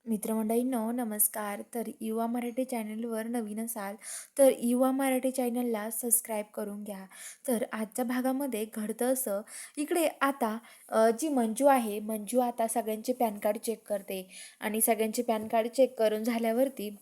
मित्रमंडळींनो नमस्कार. तर युवा मराठी चॅनलवर नवीन असाल तर युवा मराठी चॅनलला सबस्क्राईब करून घ्या. तर आजच्या भागामध्ये घडतं असं, इकडे आता जी मंजू आहे, मंजू आता सगळ्यांचे पॅन कार्ड चेक करते आणि सगळ्यांचे पॅन कार्ड चेक करून झाल्यावरती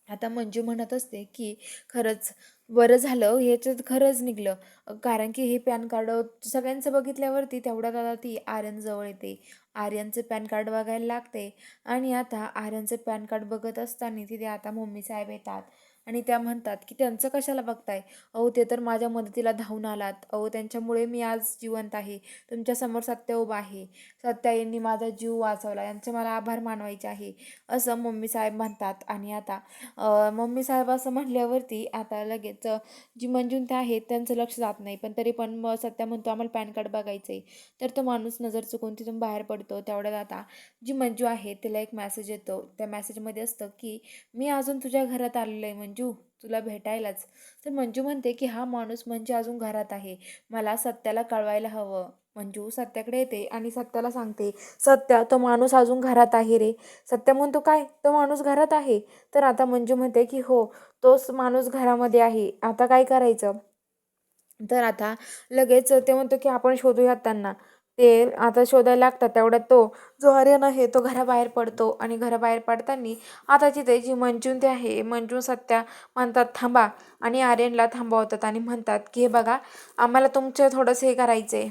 आता मंजू म्हणत असते की खरंच बरं झालं ह्याच्यात खरंच निघलं. कारण की हे पॅन कार्ड सगळ्यांचं बघितल्यावरती तेवढ्यात आता ती आर्यनजवळ येते. आर्यनचं पॅन कार्ड बघायला लागते आणि आता आर्यनचं पॅन कार्ड बघत असताना तिथे आता मम्मी साहेब येतात आणि त्या म्हणतात की त्यांचं कशाला बघताय? अहो ते तर माझ्या मदतीला धावून आलात. अहो त्यांच्यामुळे मी आज जिवंत आहे. तुमच्यासमोर सत्य उभा आहे. सत्या यांनी माझा जीव वाचवला. यांचे मला आभार मानवायचे आहे. असं मम्मी साहेब म्हणतात आणि आता मम्मी साहेब असं म्हटल्यावरती आता लगेच जी मंजून त्या आहेत त्यांचं लक्ष जात नाही. पण तरी पण मग सत्या म्हणतो आम्हाला पॅन कार्ड बघायचं आहे. तर तो माणूस नजर चुकून तिथून बाहेर पडतो. तेवढ्यात आता जी मंजू आहे तिला एक मेसेज येतो. त्या मेसेजमध्ये असतं की मी अजून तुझ्या घरात आलेलो आहे मंजू, तुला भेटायलाच. तर मंजू म्हणते की हा माणूस म्हणजे अजून घरात आहे. मला सत्याला कळवायला हवं. मंजू सत्याकडे येते आणि सत्याला सांगते, सत्या तो माणूस अजून घरात आहे रे. सत्य म्हणतो काय तो माणूस घरात आहे? तर आता मंजू म्हणते की हो, तोच माणूस घरामध्ये आहे. आता काय करायचं? तर आता लगेच ते म्हणतो की आपण शोधूयात त्यांना. ते आता शोधायला लागतात. तेवढ्यात तो जो आर्यन आहे तो घराबाहेर पडतो आणि घराबाहेर पडताना आता तिथे जी मंजून ते आहे, मंजू सत्या म्हणतात थांबा आणि आर्यनला थांबवतात आणि म्हणतात की हे बघा, आम्हाला तुमचं थोडंसं हे करायचं आहे.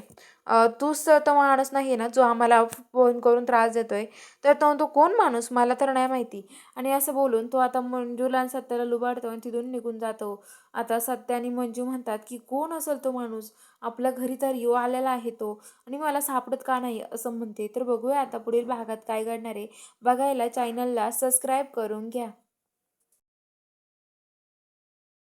तूच तर तो माणूस नाही ना जो आम्हाला फोन करून त्रास देतोय. तर तो म्हणतो कोण माणूस? मला तर नाही माहिती. आणि असं बोलून तो आता मंजूला आणि सत्याला लुबाडतो आणि तिथून निघून जातो. आता सत्या आणि मंजू म्हणतात की कोण असेल तो माणूस? आपल्या घरी तर येऊ आलेला आहे तो आणि मला सापडत का नाही असं म्हणते. तर बघूया आता पुढील भागात काय घडणार आहे. बघायला चॅनलला सबस्क्राईब करून घ्या.